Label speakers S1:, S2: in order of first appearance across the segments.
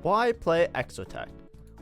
S1: Why play EXOTECH?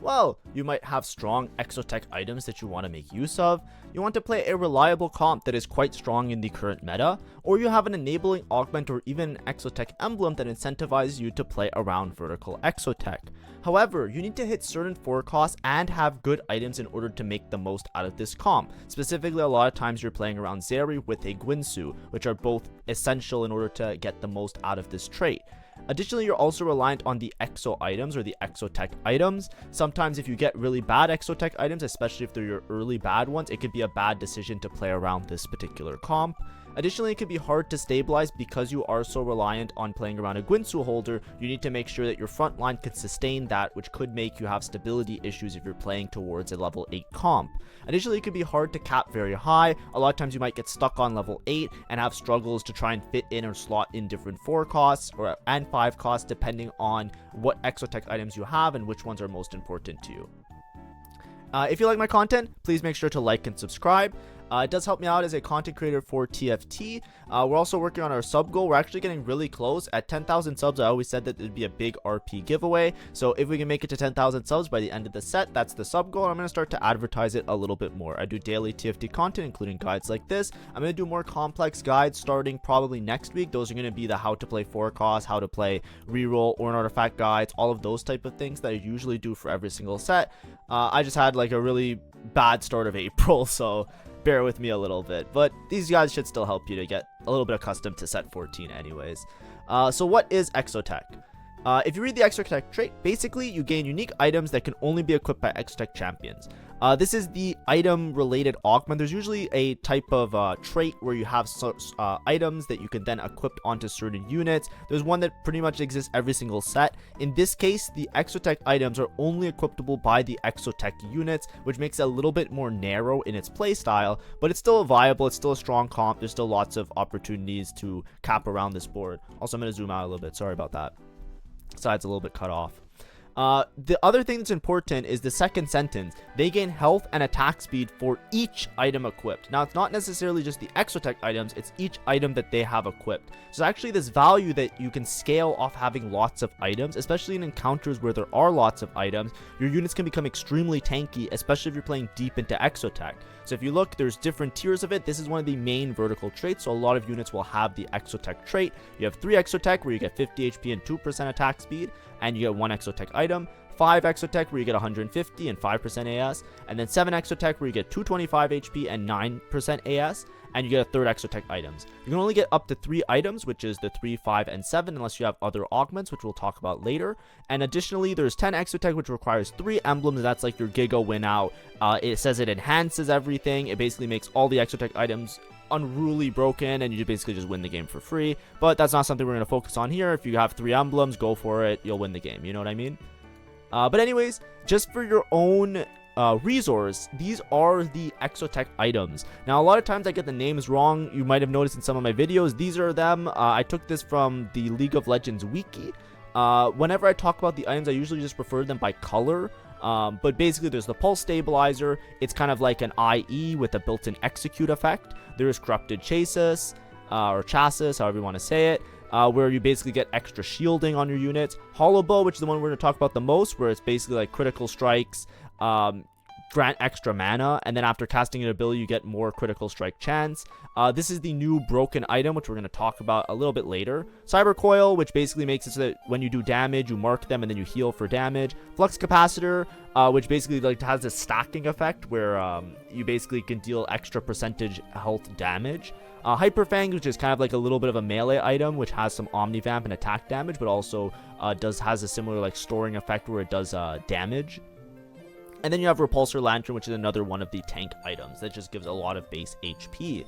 S1: Well, you might have strong EXOTECH items that you want to make use of, you want to play a reliable comp that is quite strong in the current meta, or you have an enabling augment or even an EXOTECH emblem that incentivizes you to play around vertical EXOTECH. However, you need to hit certain forecasts and have good items in order to make the most out of this comp. Specifically, a lot of times you're playing around Zeri with a Guinsoo, which are both essential in order to get the most out of this trait. Additionally, you're also reliant on the EXO items or the EXOTECH items. Sometimes if you get really bad EXOTECH items, especially if they're your early bad ones, it could be a bad decision to play around this particular comp. Additionally, it can be hard to stabilize because you are so reliant on playing around a Guinsoo holder. You need to make sure that your front line can sustain that, which could make you have stability issues if you're playing towards a level 8 comp. Additionally, it can be hard to cap very high. A lot of times you might get stuck on level 8 and have struggles to try and fit in or slot in different 4 costs and 5 costs depending on what EXOTECH items you have and which ones are most important to you. If you like my content, please make sure to like and subscribe. It does help me out as a content creator for TFT. We're also working on our sub goal. We're actually getting really close. At 10,000 subs, I always said that it'd be a big RP giveaway. So if we can make it to 10,000 subs by the end of the set, that's the sub goal. I'm going to start to advertise it a little bit more. I do daily TFT content, including guides like this. I'm going to do more complex guides starting probably next week. Those are going to be the how to play forecast, how to play reroll or an artifact guides, all of those type of things that I usually do for every single set. I just had like a really bad start of April, so bear with me a little bit, but these guys should still help you to get a little bit accustomed to set 14 anyways. So what is EXOTECH? If you read the EXOTECH trait, basically you gain unique items that can only be equipped by EXOTECH champions. This is the item related augment. There's usually a type of trait where you have items that you can then equip onto certain units. There's one that pretty much exists every single set. In this case, the EXOTECH items are only equipable by the EXOTECH units, which makes it a little bit more narrow in its playstyle, but it's still viable, it's still a strong comp. There's still lots of opportunities to cap around this board. Also, I'm going to zoom out a little bit, sorry about that. Side's a little bit cut off. The other thing that's important is the second sentence. They gain health and attack speed for each item equipped. Now, it's not necessarily just the EXOTECH items, it's each item that they have equipped. So actually this value that you can scale off having lots of items, especially in encounters where there are lots of items, your units can become extremely tanky, especially if you're playing deep into EXOTECH. So if you look, there's different tiers of it. This is one of the main vertical traits, so a lot of units will have the EXOTECH trait. You have 3 EXOTECH where you get 50 HP and 2% attack speed, and you get 1 EXOTECH item. 5 EXOTECH where you get 150 and 5% AS, and then 7 EXOTECH where you get 225 HP and 9% AS, and you get a third EXOTECH items. You can only get up to 3 items, which is the 3, 5, and 7, unless you have other augments, which we'll talk about later. And additionally, there's 10 EXOTECH, which requires 3 emblems. That's like your Giga win out. It says it enhances everything. It basically makes all the EXOTECH items unruly broken, and you basically just win the game for free. But that's not something we're going to focus on here. If you have 3 emblems, go for it. You'll win the game. You know what I mean? But anyways, just for your own resource, these are the EXOTECH items. Now, a lot of times I get the names wrong. You might have noticed in some of my videos. These are them. I took this from the League of Legends wiki. Whenever I talk about the items, I usually just refer them by color. But basically, there's the Pulse Stabilizer. It's kind of like an IE with a built-in execute effect. There's Corrupted Chassis, or Chassis, however you want to say it. Where you basically get extra shielding on your units. Hollow Bow, which is the one we're going to talk about the most, where it's basically like critical strikes, grant extra mana, and then after casting an ability, you get more critical strike chance. This is the new broken item, which we're going to talk about a little bit later. Cyber Coil, which basically makes it so that when you do damage, you mark them and then you heal for damage. Flux Capacitor, which basically like has a stacking effect where you basically can deal extra percentage health damage. Hyperfang, which is kind of like a little bit of a melee item, which has some Omnivamp and attack damage, but also has a similar like storing effect where it does damage. And then you have Repulsor Lantern, which is another one of the tank items that just gives a lot of base HP.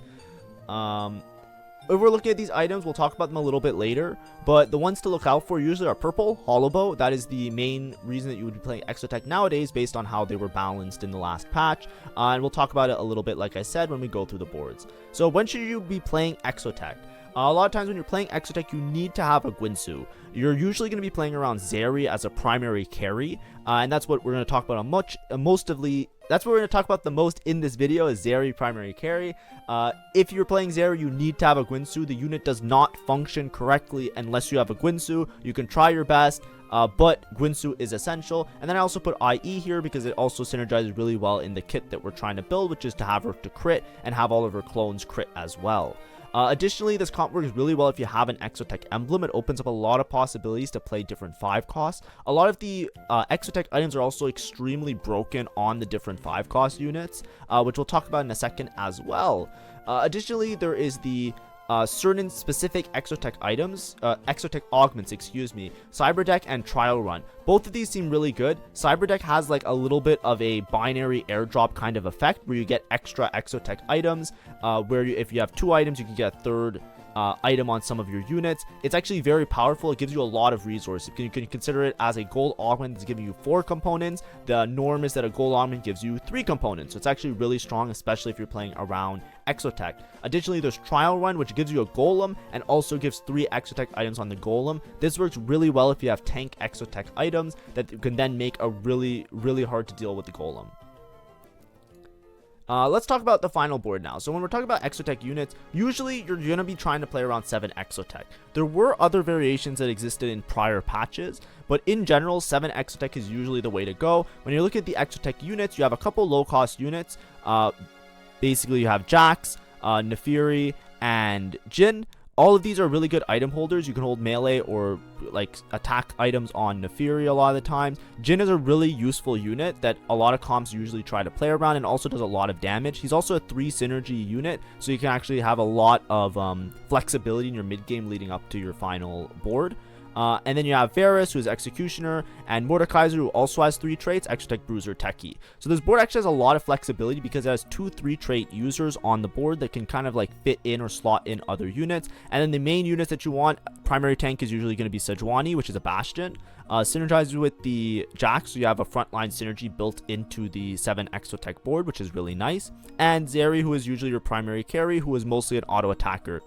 S1: If we're looking at these items, we'll talk about them a little bit later, but the ones to look out for usually are purple, Hollow Bow. That is the main reason that you would be playing EXOTECH nowadays based on how they were balanced in the last patch, and we'll talk about it a little bit, like I said, when we go through the boards. So when should you be playing EXOTECH? A lot of times when you're playing EXOTECH, you need to have a Guinsoo. You're usually going to be playing around Zeri as a primary carry, and that's what we're going to talk about that's what we're going to talk about the most in this video, is Zeri primary carry. If you're playing Zeri, you need to have a Guinsoo. The unit does not function correctly unless you have a Guinsoo. You can try your best. but Guinsoo is essential. And then I also put IE here because it also synergizes really well in the kit that we're trying to build, which is to have her to crit and have all of her clones crit as well. Additionally, this comp works really well if you have an EXOTECH emblem. It opens up a lot of possibilities to play different 5 costs. A lot of the EXOTECH items are also extremely broken on the different 5 cost units, which we'll talk about in a second as well. Additionally, there is the certain specific EXOTECH items, EXOTECH augments, Cyberdeck and Trial Run. Both of these seem really good. Cyberdeck has like a little bit of a binary airdrop kind of effect where you get extra EXOTECH items, where if you have 2 items, you can get a third item on some of your units. It's actually very powerful. It gives you a lot of resources. You can consider it as a gold augment that's giving you 4 components. The norm is that a gold augment gives you 3 components, so it's actually really strong, especially if you're playing around EXOTECH. Additionally, there's Trial Run, which gives you a golem and also gives 3 EXOTECH items on the golem. This works really well if you have tank EXOTECH items that you can then make a really hard to deal with the golem. Let's talk about the final board now. So when we're talking about EXOTECH units, usually you're going to be trying to play around 7 EXOTECH. There were other variations that existed in prior patches, but in general, 7 EXOTECH is usually the way to go. When you look at the EXOTECH units, you have a couple low-cost units. Basically, you have Jax, Nefiri, and Jin. All of these are really good item holders. You can hold melee or like attack items on Nefiri a lot of the times. Jin is a really useful unit that a lot of comps usually try to play around and also does a lot of damage. He's also a 3 synergy unit, so you can actually have a lot of flexibility in your mid game leading up to your final board. And then you have Varus, who is Executioner, and Mordekaiser, who also has 3 traits, EXOTECH, Bruiser, Techie. So this board actually has a lot of flexibility because it has 2 3-trait users on the board that can kind of like fit in or slot in other units. And then the main units that you want, primary tank is usually going to be Sejuani, which is a Bastion. Synergizes with the Jax, so you have a frontline synergy built into the 7 EXOTECH board, which is really nice. And Zeri, who is usually your primary carry, who is mostly an auto attacker.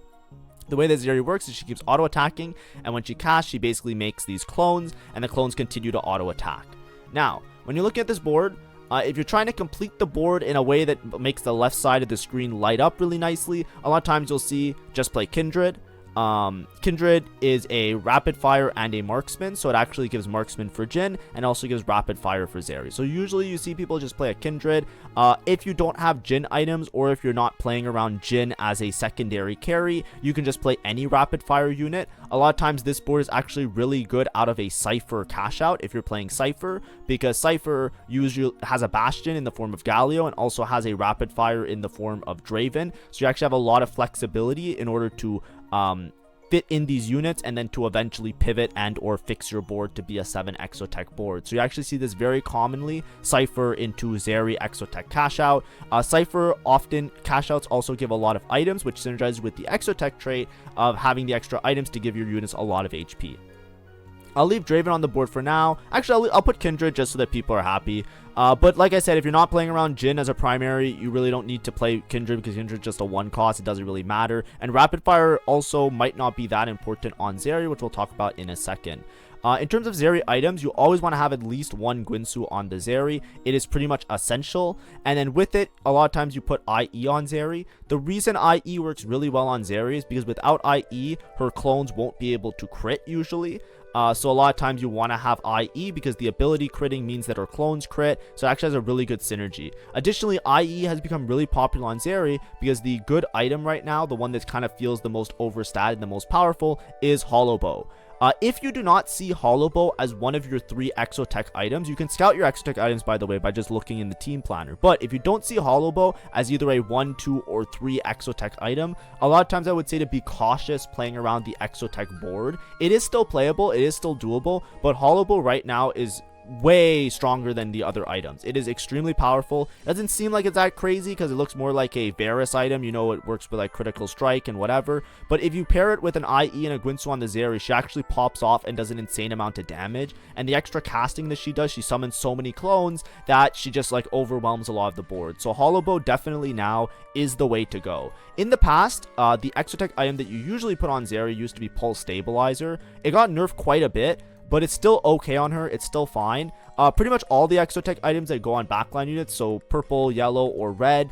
S1: The way that Zeri works is she keeps auto attacking, and when she casts, she basically makes these clones, and the clones continue to auto attack. Now, when you look at this board, if you're trying to complete the board in a way that makes the left side of the screen light up really nicely, a lot of times you'll see just play Kindred. Kindred is a rapid fire and a marksman, so it actually gives marksman for Jin and also gives rapid fire for Zeri. So usually you see people just play a Kindred. If you don't have Jin items, or if you're not playing around Jin as a secondary carry, you can just play any rapid fire unit. A lot of times this board is actually really good out of a Cypher cash out if you're playing Cypher, because Cypher usually has a Bastion in the form of Galio and also has a rapid fire in the form of Draven. So you actually have a lot of flexibility in order to fit in these units and then to eventually pivot and or fix your board to be a 7 EXOTECH board. So you actually see this very commonly, Cypher into Zeri EXOTECH cash out. Cypher often cash outs also give a lot of items, which synergizes with the EXOTECH trait of having the extra items to give your units a lot of HP. I'll leave Draven on the board for now. Actually, I'll put Kindred just so that people are happy. But like I said, if you're not playing around Jin as a primary, you really don't need to play Kindred because Kindred's just a 1 cost. It doesn't really matter. And Rapid Fire also might not be that important on Zeri, which we'll talk about in a second. In terms of Zeri items, you always want to have at least 1 Guinsoo on the Zeri. It is pretty much essential. And then with it, a lot of times you put IE on Zeri. The reason IE works really well on Zeri is because without IE, her clones won't be able to crit usually. So a lot of times you want to have IE because the ability critting means that her clones crit, so it actually has a really good synergy. Additionally, IE has become really popular on Zeri because the good item right now, the one that kind of feels the most overstated and the most powerful, is Hollow Bow. If you do not see Hollow Bow as one of your 3 EXOTECH items, you can scout your EXOTECH items, by the way, by just looking in the team planner. But if you don't see Hollow Bow as either a 1, 2, or 3 EXOTECH item, a lot of times I would say to be cautious playing around the EXOTECH board. It is still playable, it is still doable, but Hollow Bow right now is way stronger than the other items. It is extremely powerful. It doesn't seem like it's that crazy because it looks more like a Varus item. You know, it works with like critical strike and whatever. But if you pair it with an IE and a Guinsoo on the Zeri, she actually pops off and does an insane amount of damage. And the extra casting that she does, she summons so many clones that she just like overwhelms a lot of the board. So Hollow Bow definitely now is the way to go. In the past, the EXOTECH item that you usually put on Zeri used to be Pulse Stabilizer. It got nerfed quite a bit, but it's still okay on her. It's still fine. Pretty much all the EXOTECH items that go on backline units, so purple, yellow, or red,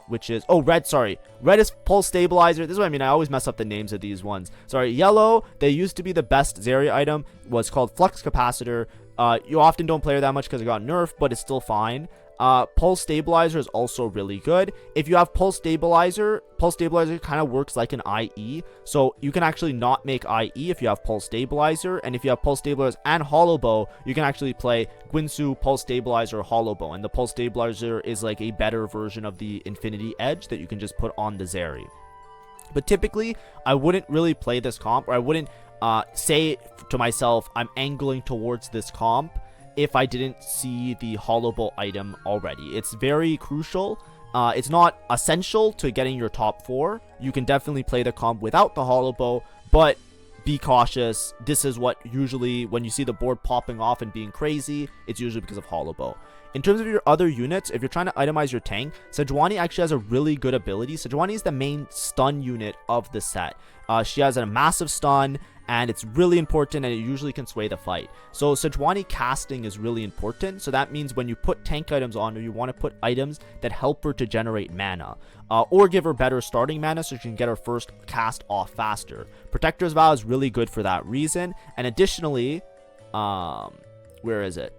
S1: which is, oh, red, sorry. Red is pulse stabilizer. This is what I mean. I always mess up the names of these ones. Sorry, yellow, they used to be the best Zeri item, was called flux capacitor. You often don't play her that much because it got nerfed, but it's still fine. Pulse stabilizer is also really good. If you have pulse stabilizer kind of works like an IE, so you can actually not make IE if you have pulse stabilizer, and if you have pulse stabilizer and hollow bow, you can actually play Guinsoo, pulse stabilizer, hollow bow, and the pulse stabilizer is like a better version of the infinity edge that you can just put on the Zeri. But typically, I wouldn't really play this comp, or I wouldn't say to myself, I'm angling towards this comp if I didn't see the hollow bow item already. It's very crucial. It's not essential to getting your top 4. You can definitely play the comp without the hollow bow, but be cautious. This is what usually, when you see the board popping off and being crazy, it's usually because of hollow bow. In terms of your other units, if you're trying to itemize your tank, Sejuani actually has a really good ability. Sejuani is the main stun unit of the set. She has a massive stun, and it's really important, and it usually can sway the fight. So Sejuani casting is really important. So that means when you put tank items on her, you want to put items that help her to generate mana, or give her better starting mana so she can get her first cast off faster. Protector's Vow is really good for that reason. And additionally, where is it?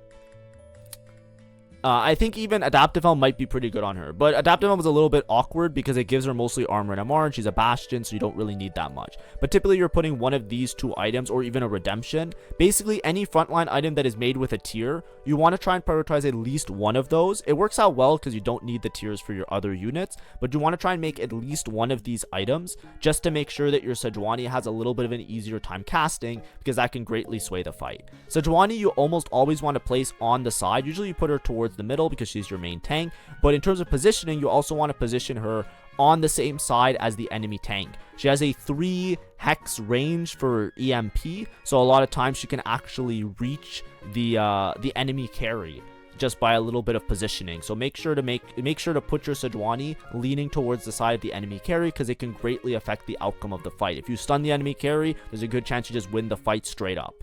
S1: I think even Adaptive Helm might be pretty good on her, but Adaptive Helm is a little bit awkward because it gives her mostly armor and MR, and she's a Bastion, so you don't really need that much. But typically you're putting one of these 2 items, or even a Redemption. Basically any frontline item that is made with a tier, you want to try and prioritize at least one of those. It works out well because you don't need the tiers for your other units, but you want to try and make at least one of these items just to make sure that your Sejuani has a little bit of an easier time casting, because that can greatly sway the fight. Sejuani you almost always want to place on the side. Usually you put her towards the middle because she's your main tank, but in terms of positioning, you also want to position her on the same side as the enemy tank. She has a 3 hex range for EMP, so a lot of times she can actually reach the enemy carry just by a little bit of positioning. So make sure to put your Sejuani leaning towards the side of the enemy carry, because it can greatly affect the outcome of the fight. If you stun the enemy carry, there's a good chance you just win the fight straight up.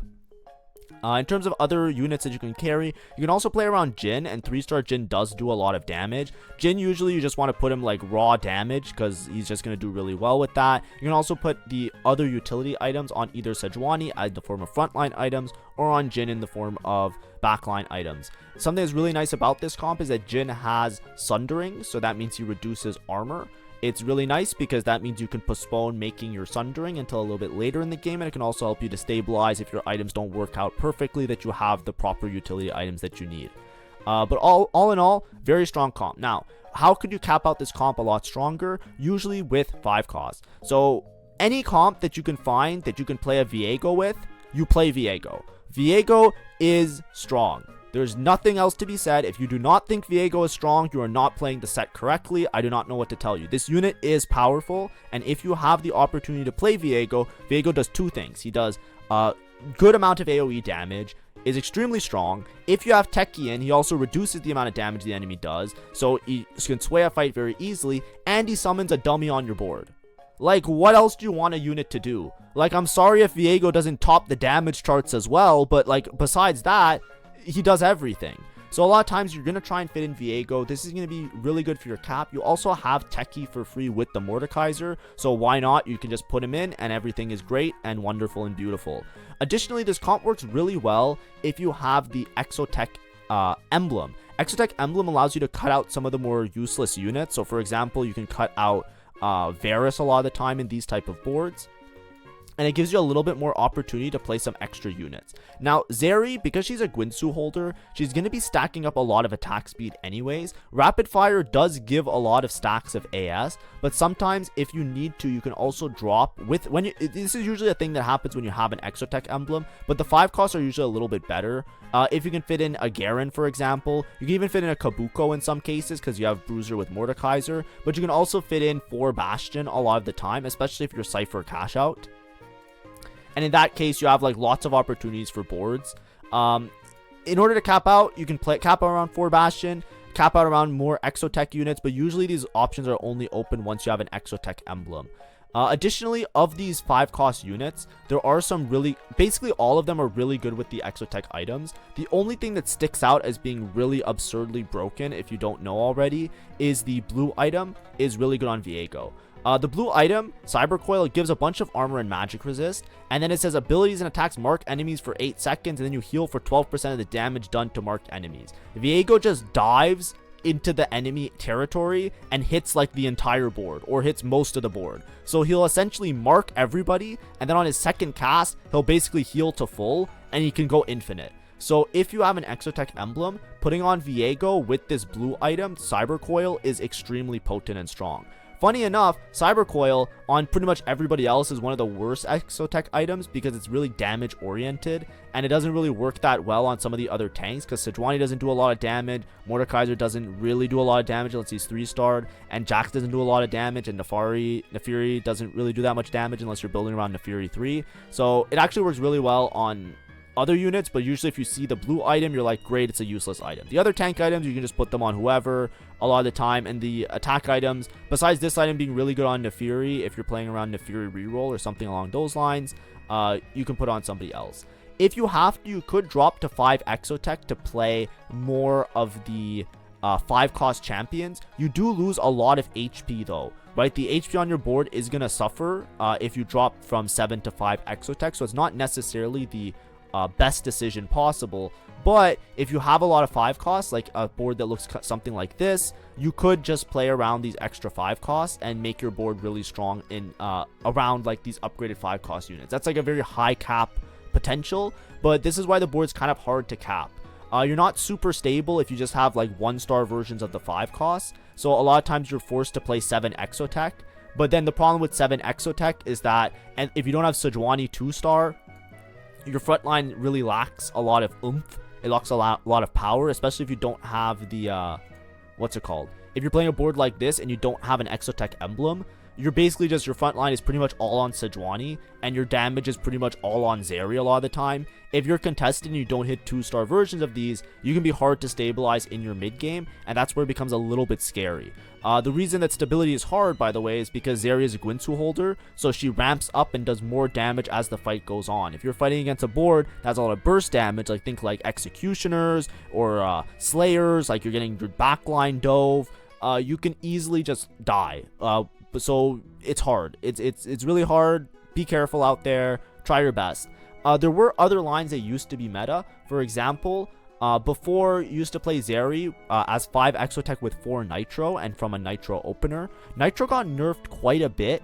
S1: In terms of other units that you can carry, you can also play around Jhin, and 3-star Jhin does do a lot of damage. Jhin, usually you just want to put him like raw damage because he's just going to do really well with that. You can also put the other utility items on either Sejuani in the form of frontline items, or on Jhin in the form of backline items. Something that's really nice about this comp is that Jhin has Sundering, so that means he reduces armor. It's really nice because that means you can postpone making your Sundering until a little bit later in the game, and it can also help you to stabilize if your items don't work out perfectly, that you have the proper utility items that you need. But all in all, very strong comp. Now, how could you cap out this comp a lot stronger? Usually with 5 costs. So any comp that you can find that you can play a Viego with, you play Viego. Viego is strong. There's nothing else to be said. If you do not think Viego is strong, you are not playing the set correctly. I do not know what to tell you. This unit is powerful, and if you have the opportunity to play Viego, Viego does 2 things. He does a good amount of AoE damage, is extremely strong. If you have Techie in, he also reduces the amount of damage the enemy does, so he can sway a fight very easily, and he summons a dummy on your board. Like, what else do you want a unit to do? Like, I'm sorry if Viego doesn't top the damage charts as well, but like, besides that, he does everything. So a lot of times you're going to try and fit in Viego. This is going to be really good for your cap. You also have Techie for free with the Mordekaiser, so why not? You can just put him in and everything is great and wonderful and beautiful. Additionally, this comp works really well if you have the EXOTECH emblem. EXOTECH emblem allows you to cut out some of the more useless units. So for example, you can cut out Varus a lot of the time in these type of boards, and it gives you a little bit more opportunity to play some extra units. Now, Zeri, because she's a Guinsoo holder, she's going to be stacking up a lot of attack speed anyways. Rapid Fire does give a lot of stacks of AS, but sometimes if you need to, you can also drop with, this is usually a thing that happens when you have an EXOTECH emblem, but the 5 costs are usually a little bit better. If you can fit in a Garen, for example, you can even fit in a Kabuko in some cases because you have Bruiser with Mordekaiser, but you can also fit in 4 Bastion a lot of the time, especially if you're Cypher cash out. And in that case, you have like lots of opportunities for boards. In order to cap out, you can cap out around 4 Bastion, cap out around more EXOTECH units, but usually these options are only open once you have an EXOTECH emblem. Additionally, of these 5 cost units, there are some basically all of them are really good with the Exotech items. The only thing that sticks out as being really absurdly broken, if you don't know already, is the blue item is really good on Viego. The blue item, Cyber Coil, gives a bunch of armor and magic resist, and then it says abilities and attacks mark enemies for 8 seconds, and then you heal for 12% of the damage done to marked enemies. Viego just dives into the enemy territory and hits like the entire board, or hits most of the board. So he'll essentially mark everybody, and then on his second cast he'll basically heal to full, and he can go infinite. So if you have an Exotech emblem, putting on Viego with this blue item, Cyber Coil, is extremely potent and strong. Funny enough, Cyber Coil on pretty much everybody else is one of the worst Exotech items because it's really damage oriented, and it doesn't really work that well on some of the other tanks because Sejuani doesn't do a lot of damage, Mordekaiser doesn't really do a lot of damage unless he's 3-starred, and Jax doesn't do a lot of damage, and Nefiri doesn't really do that much damage unless you're building around Nefiri 3. So it actually works really well on other units, but usually if you see the blue item, you're like, great, it's a useless item. The other tank items, you can just put them on whoever a lot of the time, and the attack items, besides this item being really good on Nefiri, if you're playing around Nefiri reroll or something along those lines, you can put on somebody else. If you have to, you could drop to 5 Exotech to play more of the 5 cost champions. You do lose a lot of HP though, right? The HP on your board is going to suffer if you drop from 7 to 5 Exotech, so it's not necessarily the best decision possible. But if you have a lot of 5 costs, like a board that looks something like this, you could just play around these extra 5 costs and make your board really strong in around like these upgraded 5 cost units. That's like a very high cap potential, but this is why the board's kind of hard to cap. You're not super stable if you just have like 1-star versions of the 5 costs, so a lot of times you're forced to play 7 Exotech. But then the problem with 7 Exotech is that, and if you don't have Sejuani 2-star, your front line really lacks a lot of oomph. It lacks a lot of power, especially if you don't have the what's it called? If you're playing a board like this and you don't have an Exotech emblem, you're basically just, your front line is pretty much all on Sejuani, and your damage is pretty much all on Zeri a lot of the time. If you're contested and you don't hit 2-star versions of these, you can be hard to stabilize in your mid game, and that's where it becomes a little bit scary. The reason that stability is hard, by the way, is because Zeri is a Guinsoo holder, so she ramps up and does more damage as the fight goes on. If you're fighting against a board that has a lot of burst damage, like think like Executioners or Slayers, like you're getting your backline dove, you can easily just die. So it's hard. It's really hard. Be careful out there. Try your best. There were other lines that used to be meta. For example, before you used to play Zeri as 5 Exotech with 4 Nitro and from a Nitro opener. Nitro got nerfed quite a bit.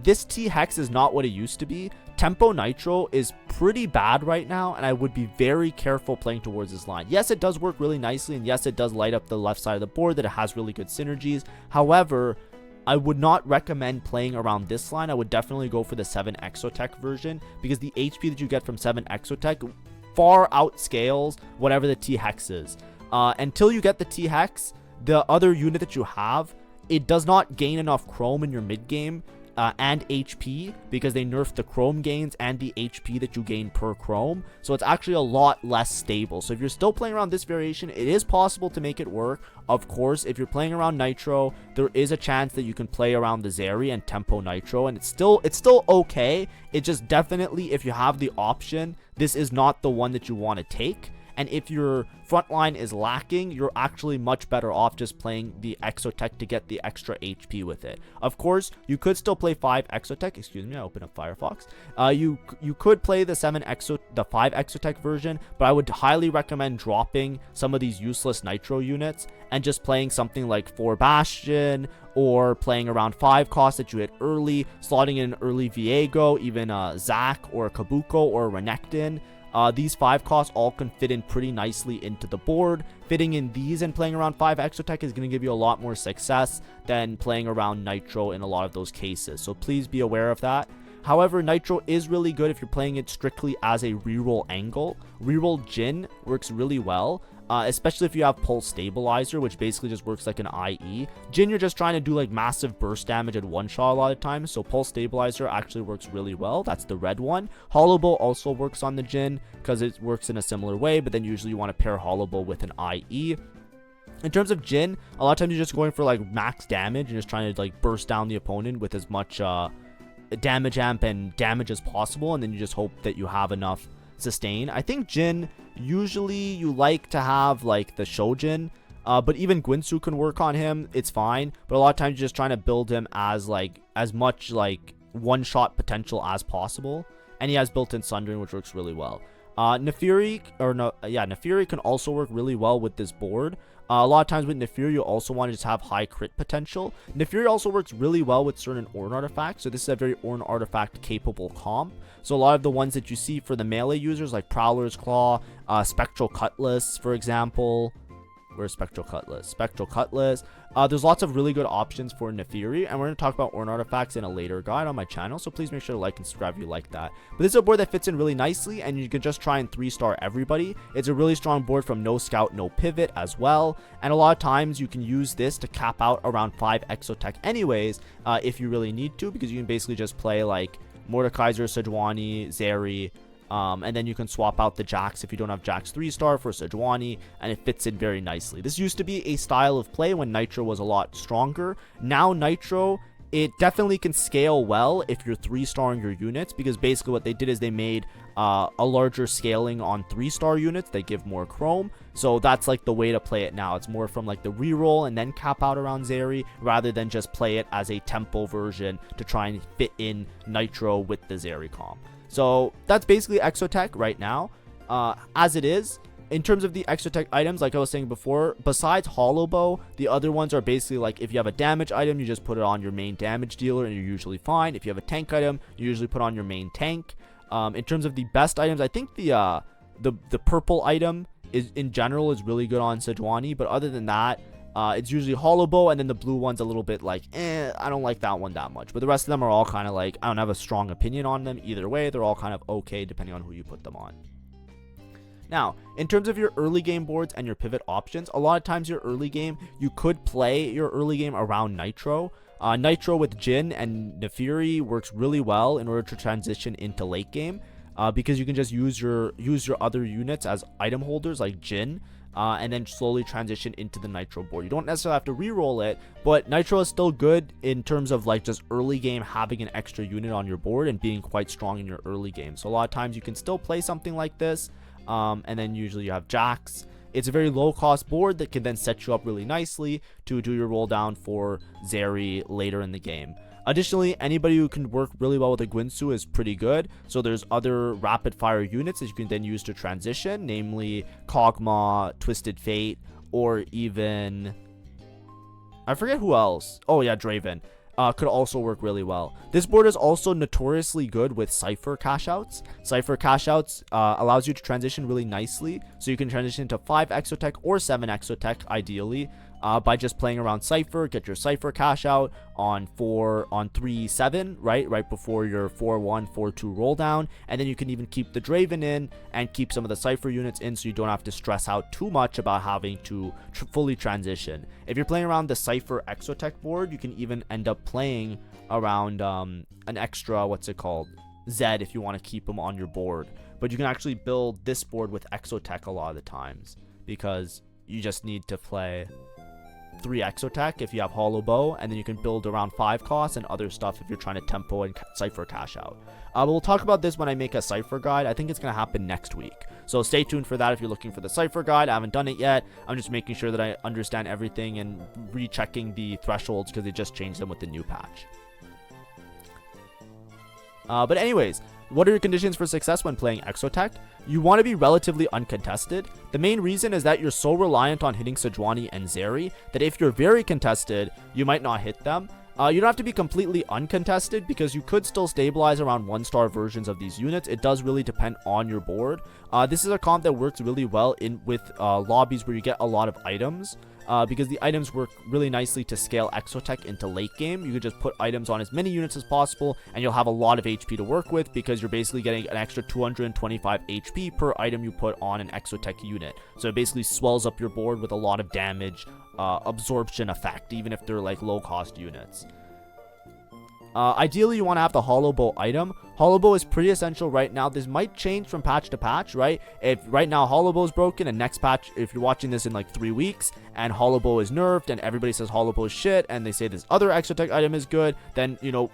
S1: This T-Hex is not what it used to be. Tempo Nitro is pretty bad right now, and I would be very careful playing towards this line. Yes, it does work really nicely, and yes, it does light up the left side of the board, that it has really good synergies. However, I would not recommend playing around this line. I would definitely go for the 7 Exotech version, because the HP that you get from 7 Exotech far outscales whatever the T-Hex is. Until you get the T-Hex, the other unit that you have, it does not gain enough Chrome in your mid game and HP, because they nerfed the Chrome gains and the HP that you gain per Chrome, so it's actually a lot less stable. So if you're still playing around this variation, it is possible to make it work. Of course, if you're playing around Nitro, there is a chance that you can play around the Zeri and Tempo Nitro, and it's still okay. It just definitely, if you have the option, this is not the one that you want to take. And if your front line is lacking, you're actually much better off just playing the Exotech to get the extra HP with it. Of course, you could still play 5 Exotech. Excuse me, I open up Firefox. You could play the 5 Exotech version, but I would highly recommend dropping some of these useless Nitro units and just playing something like 4 Bastion, or playing around 5 costs that you hit early, slotting in early Viego, even Zac or Kabuko or Renekton. These 5 costs all can fit in pretty nicely into the board. Fitting in these and playing around 5 Exotech is going to give you a lot more success than playing around Nitro in a lot of those cases. So please be aware of that. However, Nitro is really good if you're playing it strictly as a reroll angle. Reroll Jhin works really well, especially if you have Pulse Stabilizer, which basically just works like an IE. Jhin, you're just trying to do like massive burst damage at one shot a lot of times, so Pulse Stabilizer actually works really well. That's the red one. Hollow Bow also works on the Jhin because it works in a similar way, but then usually you want to pair Hollow Bow with an IE. In terms of Jhin, a lot of times you're just going for like max damage and just trying to like burst down the opponent with as much damage amp and damage as possible, and then you just hope that you have enough sustain. I think Jin, usually you like to have like the Shojin, but even Guinsu can work on him. It's fine, but a lot of times you're just trying to build him as like as much like one-shot potential as possible, and he has built-in Sundering, which works really well. Nefiri can also work really well with this board. A lot of times with Nefiri, you also want to just have high crit potential. Nefiri also works really well with certain Ornn artifacts, so this is a very Ornn artifact capable comp. So a lot of the ones that you see for the melee users, like Prowler's Claw, Spectral Cutlass, for example. Where's Spectral Cutlass? Spectral Cutlass. There's lots of really good options for Nefiri, and we're going to talk about Ornn artifacts in a later guide on my channel, so please make sure to like and subscribe if you like that. But this is a board that fits in really nicely, and you can just try and 3-star everybody. It's a really strong board from no scout, no pivot as well, and a lot of times you can use this to cap out around 5 EXOTECH anyways, if you really need to, because you can basically just play like Mordekaiser, Sejuani, Zeri, and then you can swap out the Jax if you don't have Jax 3-star for Sejuani, and it fits in very nicely. This used to be a style of play when Nitro was a lot stronger. Now Nitro, it definitely can scale well if you're 3-starring your units, because basically what they did is they made a larger scaling on 3-star units. They give more chrome, so that's like the way to play it now. It's more from like the reroll and then cap out around Zeri, rather than just play it as a tempo version to try and fit in Nitro with the Zeri comp. So that's basically EXOTECH right now, as it is. In terms of the EXOTECH items, like I was saying before, besides Hollow Bow, the other ones are basically like if you have a damage item, you just put it on your main damage dealer and you're usually fine. If you have a tank item, you usually put on your main tank. In terms of the best items, I think the purple item is in general is really good on Sejuani, but other than that, it's usually Hollow Bow, and then the blue one's a little bit like, I don't like that one that much. But the rest of them are all kind of like, I don't have a strong opinion on them either way. They're all kind of okay depending on who you put them on. Now, in terms of your early game boards and your pivot options, a lot of times your early game, you could play your early game around Nitro. Nitro with Jin and Nefiri works really well in order to transition into late game, because you can just use your other units as item holders like Jin, and then slowly transition into the Nitro board. You don't necessarily have to re-roll it, but Nitro is still good in terms of like just early game having an extra unit on your board and being quite strong in your early game. So a lot of times you can still play something like this, and then usually you have Jax. It's a very low cost board that can then set you up really nicely to do your roll down for Zeri later in the game. Additionally, anybody who can work really well with a Guinsu is pretty good. So there's other rapid fire units that you can then use to transition, namely Kog'Maw, Twisted Fate, or even, I forget who else. Oh yeah, Draven. Could also work really well. This board is also notoriously good with Cypher cashouts. Cypher cashouts allows you to transition really nicely, so you can transition to 5 EXOTECH or 7 EXOTECH ideally, by just playing around Cypher. Get your Cypher cash out on 3-7, right before your 4-1, 4-2 roll down, and then you can even keep the Draven in and keep some of the Cypher units in, so you don't have to stress out too much about having to fully transition. If you're playing around the Cypher EXOTECH board, you can even end up playing around an extra, what's it called, Zed, if you want to keep them on your board. But you can actually build this board with EXOTECH a lot of the times, because you just need to play 3 EXOTECH if you have Hollow Bow, and then you can build around 5 costs and other stuff if you're trying to tempo and Cypher cash out. But we'll talk about this when I make a Cypher guide. I think it's going to happen next week, so stay tuned for that if you're looking for the Cypher guide. I haven't done it yet. I'm just making sure that I understand everything and rechecking the thresholds because they just changed them with the new patch. But anyways, what are your conditions for success when playing EXOTECH? You want to be relatively uncontested. The main reason is that you're so reliant on hitting Sejuani and Zeri that if you're very contested, you might not hit them. You don't have to be completely uncontested because you could still stabilize around 1-star versions of these units. It does really depend on your board. This is a comp that works really well with lobbies where you get a lot of items. Because the items work really nicely to scale EXOTECH into late game. You can just put items on as many units as possible, and you'll have a lot of HP to work with because you're basically getting an extra 225 HP per item you put on an EXOTECH unit. So it basically swells up your board with a lot of damage absorption effect, even if they're like low-cost units. Ideally, you want to have the Hollow Bow item. Hollow Bow is pretty essential right now. This might change from patch to patch, right? If right now Hollow Bow is broken, and next patch, if you're watching this in like 3 weeks, and Hollow Bow is nerfed, and everybody says Hollow Bow is shit, and they say this other EXOTECH item is good, then, you know,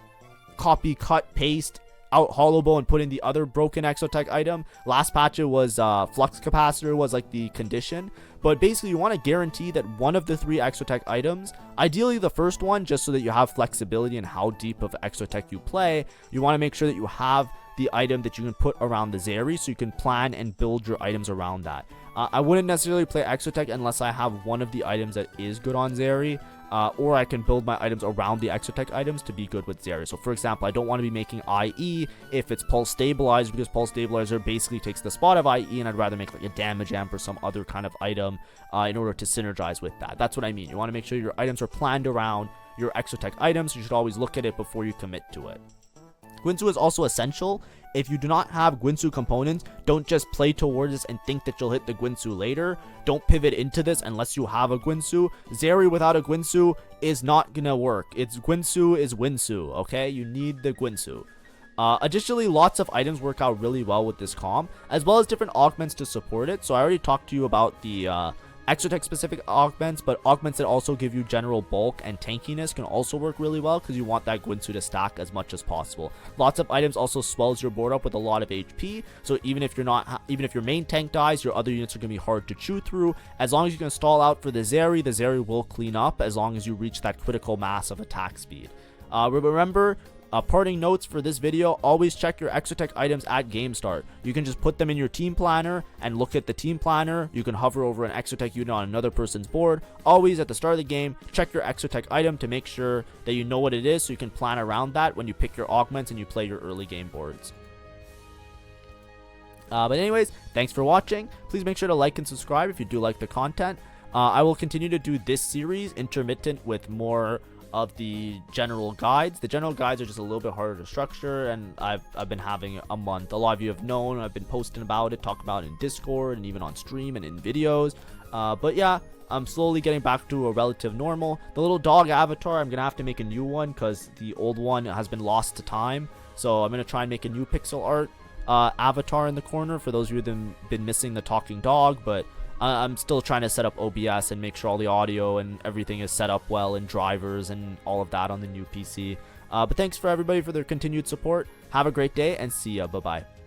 S1: copy, cut, paste out hollow bow and put in the other broken Exotech item. Last patch it was flux capacitor was like the condition, but basically you want to guarantee that one of the 3 Exotech items, ideally the first one, just so that you have flexibility in how deep of Exotech you play, you want to make sure that you have the item that you can put around the Zeri, so you can plan and build your items around that. I wouldn't necessarily play Exotech unless I have one of the items that is good on Zeri, or I can build my items around the Exotech items to be good with Zeri. So for example, I don't want to be making IE if it's Pulse Stabilizer, because Pulse Stabilizer basically takes the spot of IE, and I'd rather make like a damage amp or some other kind of item in order to synergize with that. That's what I mean. You want to make sure your items are planned around your Exotech items. You should always look at it before you commit to it. Guinsu is also essential. If you do not have Guinsu components, don't just play towards this and think that you'll hit the Guinsu later. Don't pivot into this unless you have a Guinsu. Zeri without a Guinsu is not gonna work. It's Guinsu is Winsu, okay? You need the Guinsu. Additionally, lots of items work out really well with this comp, as well as different augments to support it. So I already talked to you about the Exotech specific augments, but augments that also give you general bulk and tankiness can also work really well, because you want that Guinsu to stack as much as possible. Lots of items also swells your board up with a lot of HP, so even if your main tank dies, your other units are going to be hard to chew through. As long as you can stall out for the Zeri will clean up as long as you reach that critical mass of attack speed. Remember, parting notes for this video, always check your Exotech items at game start. You can just put them in your team planner and look at the team planner. You can hover over an Exotech unit on another person's board. Always at the start of the game, check your Exotech item to make sure that you know what it is, so you can plan around that when you pick your augments and you play your early game boards. But anyways, thanks for watching. Please make sure to like and subscribe if you do like the content. I will continue to do this series intermittent with more of the general guides. The general guides are just a little bit harder to structure, and I've been having a month. A lot of you have known, I've been posting about it, talking about it in Discord and even on stream and in videos. But yeah, I'm slowly getting back to a relative normal. The little dog avatar, I'm gonna have to make a new one because the old one has been lost to time. So I'm gonna try and make a new pixel art avatar in the corner for those of you that have been missing the talking dog. But I'm still trying to set up OBS and make sure all the audio and everything is set up well, and drivers and all of that on the new PC. But thanks for everybody for their continued support. Have a great day, and see ya. Bye-bye.